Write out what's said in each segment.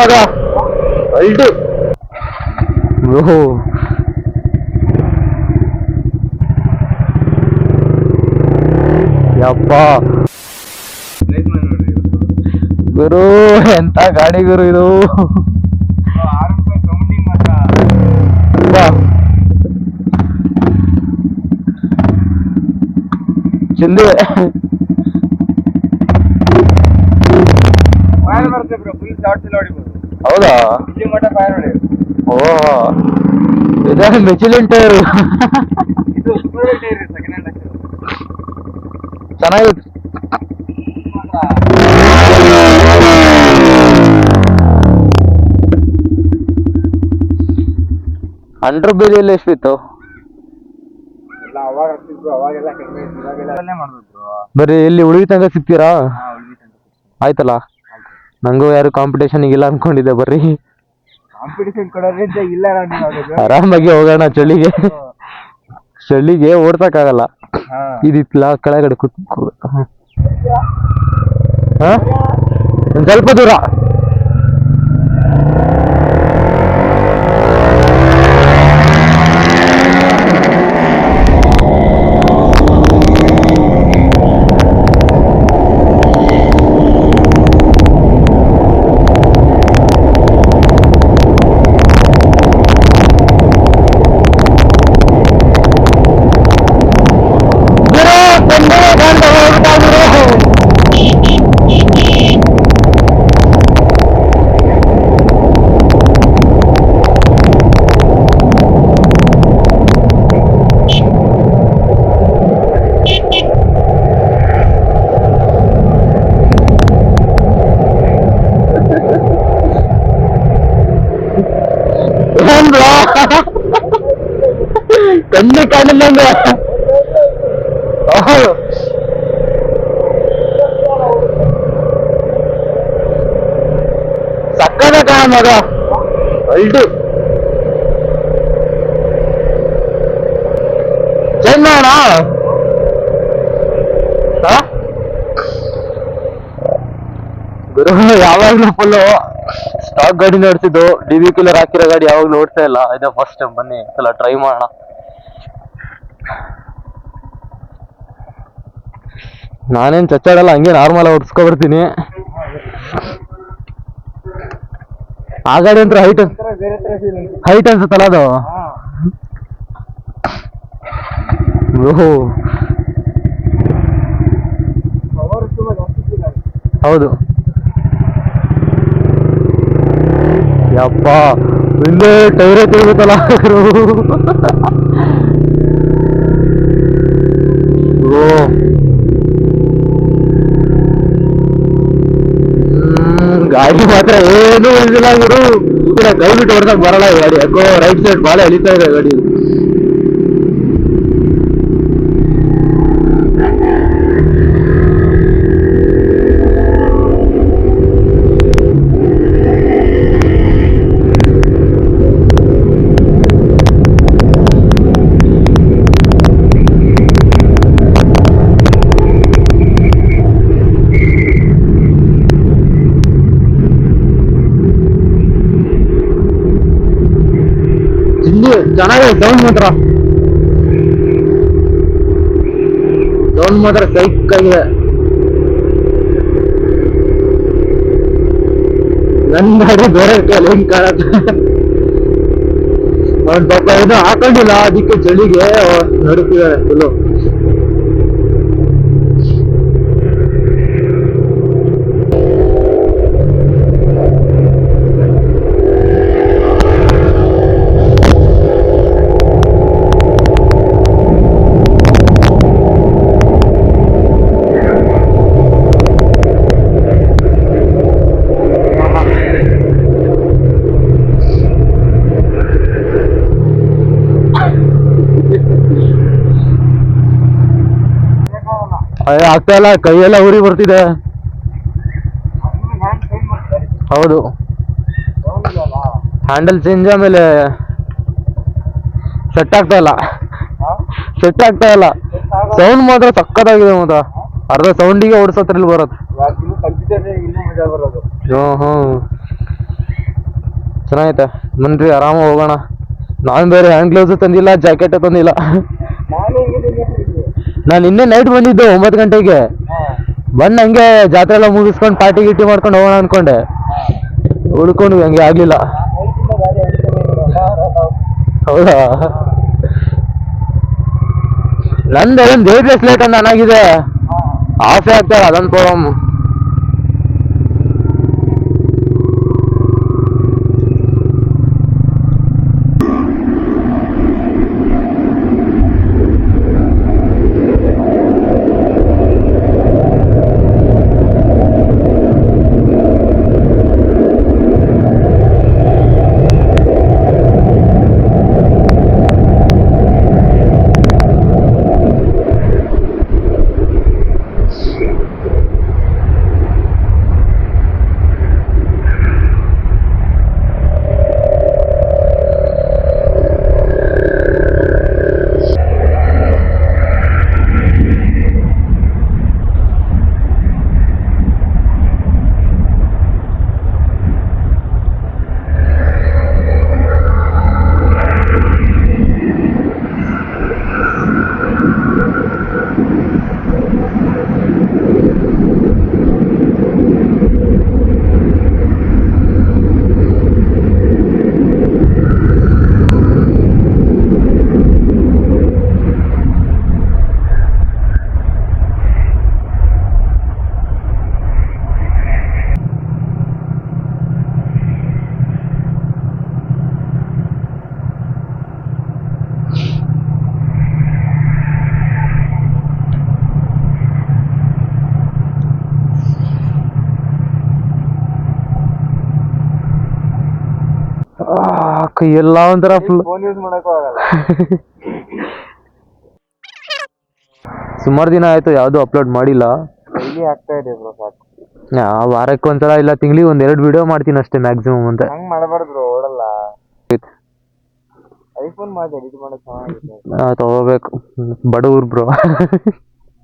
ಮಗ ಅಲ್ಟು. ಓಹೋ ಯಪ್ಪ ಗುರು, ಎಂತ ಗಾಡಿ ಗುರು ಇದು. ಚಿಂದಿ ಹೌದಾ? ಓ ಇದೇ ಮೆಚಿಲಿನ್ ಟೈರ್. ಚೆನ್ನಾಗಿತ್ತು. ಅಂಡ್ರ ಬೇಲಿಯಲ್ಲಿ ಎಷ್ಟಿತ್ತು? ಬರೀ ಎಲ್ಲಿ ಉಳಿವಿ ತನಕ ಸಿಗ್ತೀರಾ? ಆಯ್ತಲ್ಲ, ನಂಗೂ ಯಾರು ಕಾಂಪಿಟೇಷನ್ ಇಲ್ಲ ಅನ್ಕೊಂಡಿದ್ದೆ. ಬರ್ರಿ ಆರಾಮಾಗಿ ಹೋಗೋಣ. ಚಳಿಗೆ ಓಡ್ಸಕ್ಕಾಗಲ್ಲ. ಇದಿತ್ಲ ಕೆಳಗಡೆ ಒಂದ್ ಸ್ವಲ್ಪ ದೂರ. ಕಣ್ಣು ಕಾಣಿಲ್ಲ. ಸಕ್ಕದ ಕಾಣ ಮಗ ಅಲ್ಟು. ಚೇಂಜ್ ಮಾಡೋಣ. ಗುರು ಯಾವಾಗ್ಲೂ ಫುಲ್ಲು ಸ್ಟಾಕ್ ಗಾಡಿ ನೋಡ್ತಿದ್ದು. ಡಿವಿ ಕೂಲರ್ ಹಾಕಿರೋ ಗಾಡಿ ಯಾವಾಗ ನೋಡ್ತಾ ಇಲ್ಲ. ಇದೇ ಫಸ್ಟ್ ಟೈಮ್. ಬನ್ನಿ ಸಲ ಟ್ರೈ ಮಾಡೋಣ. ನಾನೇನ್ ಚಚ್ಚಾಡಲ್ಲ, ಹಂಗೆ ನಾರ್ಮಲ್ ಓಡಿಸ್ಕೊಬರ್ತೀನಿ. ಆ ಗಾಡಿ ಅಂತ ಹೈಟ್ ಅನ್ಸುತ್ತಲ್ಲ ಅದು. ಓಹೋ ಹೌದು. ಯಪ್ಪ ಹಿಂದೆ ಟೈರೇ ತಿರುಗುತ್ತಲ್ಲ. ಓ ಗಾಡಿ ಮಾತ್ರ ಏನು ಇದಿಲ್ಲ ಗುರು. ಕೈ ಬಿಟ್ಟು ಹೊಡೆದಾಗ ಬರಲ್ಲ ಈ ಗಾಡಿ. ಯಾಕೋ ರೈಟ್ ಸೈಡ್ ಬಾಳೆ ಎಳಿತಾ ಇದೆ ಗಾಡಿ. ಚೆನ್ನಾಗಿದೆ ಸೌಂಡ್ ಮಾತ್ರ ಸೈಕ್ ಆಗಿದೆ. ನನ್ ಗಾಡಿ ಬೇರೆ ಕೈಲಿ ಹೆಂಗ್ ಕಾಣತ್ತೆ. ಅವ್ನ್ ಪಾಪ ಏನೋ ಹಾಕೊಂಡಿಲ್ಲ, ಅದಕ್ಕೆ ಚಳಿಗೆ ನಡುತ್ತಿದ್ದಾರೆ ಫುಲ್ಲು. ಆಗ್ತಾ ಇಲ್ಲ, ಕೈಯೆಲ್ಲ ಉರಿ ಬರ್ತಿದೆ. ಹೌದು, ಹ್ಯಾಂಡಲ್ ಚೇಂಜ್ ಆಮೇಲೆ ಸೆಟ್ ಆಗ್ತಾ ಇಲ್ಲ. ಸೌಂಡ್ ಮಾತ್ರ ಸಕ್ಕತ್ತಾಗಿದೆ. ಮಾತ್ರ ಅರ್ಧ ಸೌಂಡಿಗೆ ಓಡಿಸೋದ್ರಲ್ಲಿ ಬರುತ್ತೆ. ಚೆನ್ನಾಗೈತೆ ಬನ್ರಿ ಆರಾಮಾಗಿ ಹೋಗೋಣ. ನಾನು ಬೇರೆ ಹ್ಯಾಂಡ್ ಗ್ಲೌಸು ತಂದಿಲ್ಲ, ಜಾಕೆಟ್ ತಂದಿಲ್ಲ. ನಾನು ನಿನ್ನೆ ನೈಟ್ ಬಂದಿದ್ದು 9 ಗಂಟೆಗೆ. ಬಂದು ಹಂಗೆ ಜಾತ್ರೆ ಎಲ್ಲ ಮುಗಿಸ್ಕೊಂಡು ಪಾರ್ಟಿ ಗಿಟಿ ಮಾಡ್ಕೊಂಡು ಹೋಗೋಣ ಅನ್ಕೊಂಡೆ, ಉಳ್ಕೊಂಡು ಹಂಗೆ ಆಗ್ಲಿಲ್ಲ. ಹೌದಾ? ನಂದು ಅದೊಂದು ಡೇಟ್ಲೆಸ್ ಲೇಟ್ ಅಂತ ಅನ್ನಾಗಿದೆ, ಆಫೇ ಆಗ್ತಾರೆ, ಅದೊಂದು ಪ್ರಾಬ್ಲಮ್. ಕೈಯೆಲ್ಲ ಒಂಥರ ಫುಲ್. ಸುಮಾರು ದಿನ ಆಯ್ತು ಯಾವ್ದು ಅಪ್ಲೋಡ್ ಮಾಡಿಲ್ಲ. ಆಗ್ತಾ ಇದೆ ಬ್ರೋ, ಸಾಕು. ವಾರಕ್ಕೆ ಒಂದ್ಸಲ ಇಲ್ಲ ತಿಂಗಳಿಗೆ 1-2 ವಿಡಿಯೋ ಮಾಡ್ತೀನಿ ಅಷ್ಟೇ ಮ್ಯಾಕ್ಸಿಮಮ್ ಅಂತ. ಹಂಗ್ ಮಾಡಬಾರ್ದು, ಓಡಲ್ಲ. ಐಫೋನ್ ಮಾಡಿ ಎಡಿಟ್ ಮಾಡಕ್ ಚೆನ್ನಾಗಿದೆ. ತಗೋಬೇಕು, ಬಡವ್ರು ಬ್ರೋ.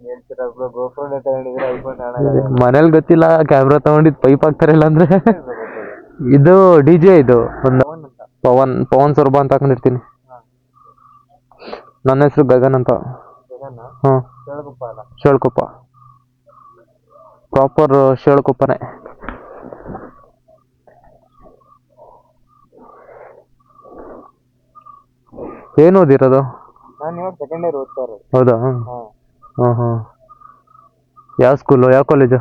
ಹೇಳ್ತೀರಾ ಬ್ರೋ, ಗೋಫೋನ್ ತಗೊಂಡಿದ್ರೆ ಐಫೋನ್ ಮನೇಲಿ ಗೊತ್ತಿಲ್ಲ, ಕ್ಯಾಮ್ರಾ ತಗೊಂಡಿದ್ ಪೈಪ್ ಹಾಕ್ತಾರೆ ಇಲ್ಲ ಅಂದ್ರೆ. ಇದು DJ, ಇದು ಒಂದು ಪವನ್ ಸೊರಬ ಅಂತ ಹಾಕೊಂಡಿರ್ತೀನಿ. ನನ್ನ ಹೆಸರು ಗಗನ್ ಅಂತ. ಶೇಳ್ಕೊಪ್ಪ, ಪ್ರಾಪರ್ ಶೇಳ್ಕೊಪ್ಪನೇ. ಏನು ಓದಿರೋದು? ನಾನು ಇವಾಗ ಸೆಕೆಂಡ್ ಇಯರ್ ಓದ್ತಾ ಇರೋದು. ಹೌದಾ? ಹಾಂ. ಯಾವ ಸ್ಕೂಲು, ಯಾವ ಕಾಲೇಜು?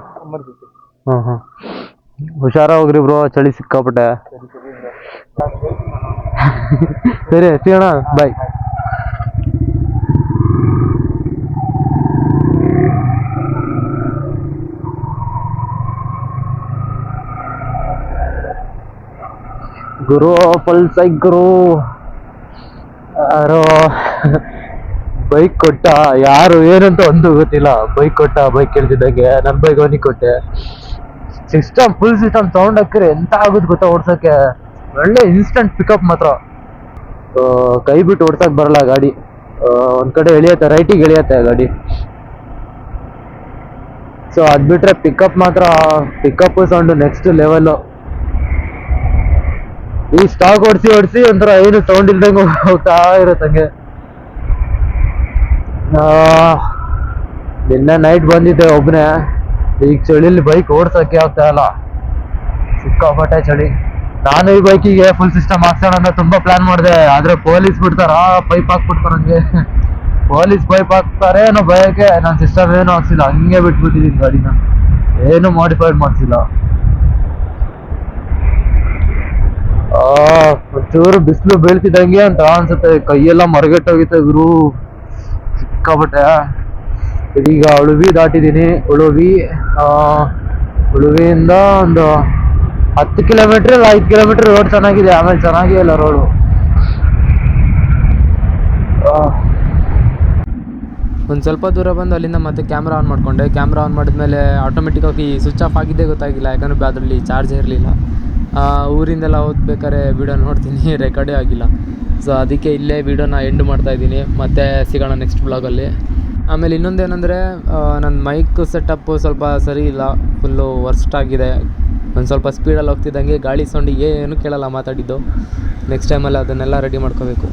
ಹಾಂ. ಹುಷಾರ ಹೋಗ್ರಿ ಬ್ರೋ, ಚಳಿ ಸಿಕ್ಕಾಪಟ್ಟೆ. ಸರಿ ಸಿಗೋಣ, ಬಾಯ್. ಗುರು ಪಲ್ಸೈ ಗುರು. ಯಾರೋ ಬೈಕ್ ಕೊಟ್ಟ, ಯಾರು ಏನಂತ ಒಂದು ಗೊತ್ತಿಲ್ಲ. ಬೈಕ್ ಕೊಟ್ಟ, ಬೈಕ್ ಕೇಳ್ತಿದ್ದಾಗೆ ನನ್ನ ಬೈಕ್ ಅವನಿಗೆ ಕೊಟ್ಟೆ. ಸಿಸ್ಟಮ್, ಫುಲ್ ಸಿಸ್ಟಮ್ ಸೌಂಡ್ ಹಾಕಿದ್ರೆ ಎಂತ ಆಗುತ್ತೆ ಗೊತ್ತಾ ಓಡ್ಸೋಕ್ಕೆ. ಒಳ್ಳೆ ಇನ್ಸ್ಟಂಟ್ ಪಿಕಪ್ ಮಾತ್ರ. ಕೈ ಬಿಟ್ಟು ಓಡ್ಸಕ್ ಬರಲ್ಲ ಗಾಡಿ. ಒಂದ್ ಕಡೆ ಎಳಿಯತ್ತೆ, ರೈಟಿಗೆ ಎಳಿಯತ್ತೆ ಗಾಡಿ. ಸೊ ಅದ್ ಬಿಟ್ರೆ ಪಿಕಪ್ ಮಾತ್ರ, ಪಿಕಪ್ ಸೌಂಡ್ ನೆಕ್ಸ್ಟ್ ಲೆವೆಲ್. ಈ ಸ್ಟಾಕ್ ಓಡಿಸಿ ಒಂಥರ ಏನು ಸೌಂಡ್ ಇಲ್ದಂಗೆ ಹೋಗ್ತಾ ಇರತ್ತಂಗೆ. ನಿನ್ನೆ ನೈಟ್ ಬಂದಿದ್ದೆ ಒಬ್ಬನೇ. ಈಗ ಚಳಿಲಿ ಬೈಕ್ ಓಡ್ಸಕ್ಕೆ ಆಗ್ತಾ ಇಲ್ಲ, ಸಿಕ್ಕಾಪಟ್ಟೆ ಚಳಿ. ನಾನು ಈ ಬೈಕಿಗೆ ಫುಲ್ ಸಿಸ್ಟಮ್ ಹಾಕ್ಸೋಣ ಅಂತ ತುಂಬಾ ಪ್ಲಾನ್ ಮಾಡಿದೆ, ಆದ್ರೆ ಪೊಲೀಸ್ ಬಿಡ್ತಾರ, ಪೈಪ್ ಹಾಕ್ಬಿಡ್ತಾರ. ಹಂಗೆ ಪೊಲೀಸ್ ಪೈಪ್ ಹಾಕ್ತಾರೆ ಅನ್ನೋ ಭಯಕ್ಕೆ ನಾನು ಸಿಸ್ಟಮ್ ಏನು ಹಾಕ್ಸಿಲ್ಲ, ಹಂಗೆ ಬಿಟ್ಬಿಟ್ಟಿದ್ದೀನಿ ಗಾಡಿನ, ಏನು ಮಾಡಿಫೈಡ್ ಮಾಡ್ಸಿಲ್ಲ. ಒಂಚೂರು ಬಿಸಿಲು ಬೀಳ್ತಿದ್ದಂಗೆ ಅಂತ ಅನ್ಸುತ್ತೆ, ಕೈಯೆಲ್ಲ ಮರಗೆಟ್ಟೋಗಿತ್ತೆ ಗುರು, ಸಿಕ್ಕಾಪಟ್ಟೆ. ಇದೀಗ ಉಳುವಿ ದಾಟಿದ್ದೀನಿ. ಉಳುವಿಯಿಂದ ಒಂದು 10 ಕಿಲೋಮೀಟರ್ ಇಲ್ಲ 5 ಕಿಲೋಮೀಟರ್ ರೋಡ್ ಚೆನ್ನಾಗಿದೆ, ಆಮೇಲೆ ಚೆನ್ನಾಗೇ ಇಲ್ಲ ರೋಡು. ಒಂದು ಸ್ವಲ್ಪ ದೂರ ಬಂದು ಅಲ್ಲಿಂದ ಮತ್ತೆ ಕ್ಯಾಮ್ರಾ ಆನ್ ಮಾಡಿಕೊಂಡೆ. ಕ್ಯಾಮ್ರಾ ಆನ್ ಮಾಡಿದ್ಮೇಲೆ ಆಟೋಮೆಟಿಕ್ಕಾಗಿ ಸ್ವಿಚ್ ಆಫ್ ಆಗಿದ್ದೇ ಗೊತ್ತಾಗಿಲ್ಲ, ಯಾಕಂದರೆ ಅದರಲ್ಲಿ ಚಾರ್ಜ್ ಇರಲಿಲ್ಲ. ಊರಿಂದೆಲ್ಲ ಹೋಗ್ಬೇಕಾದ್ರೆ ವೀಡಿಯೋ ನೋಡ್ತೀನಿ, ರೆಕಾರ್ಡೇ ಆಗಿಲ್ಲ. ಸೊ ಅದಕ್ಕೆ ಇಲ್ಲೇ ವೀಡಿಯೋನ ಎಂಡ್ ಮಾಡ್ತಾಯಿದ್ದೀನಿ, ಮತ್ತೆ ಸಿಗೋಣ ನೆಕ್ಸ್ಟ್ ಬ್ಲಾಗಲ್ಲಿ. ಆಮೇಲೆ ಇನ್ನೊಂದೇನೆಂದರೆ ನನ್ನ ಮೈಕ್ ಸೆಟಪ್ಪು ಸ್ವಲ್ಪ ಸರಿ ಇಲ್ಲ, ಫುಲ್ಲು ವರ್ಸ್ಟ್ ಆಗಿದೆ. ಒಂದು ಸ್ವಲ್ಪ ಸ್ಪೀಡಲ್ಲಿ ಹೋಗ್ತಿದ್ದಂಗೆ ಗಾಳಿ ಸೌಂಡಿಗೆ ಏನು ಕೇಳಲ್ಲ ಮಾತಾಡಿದ್ದು. ನೆಕ್ಸ್ಟ್ ಟೈಮಲ್ಲಿ ಅದನ್ನೆಲ್ಲ ರೆಡಿ ಮಾಡ್ಕೋಬೇಕು.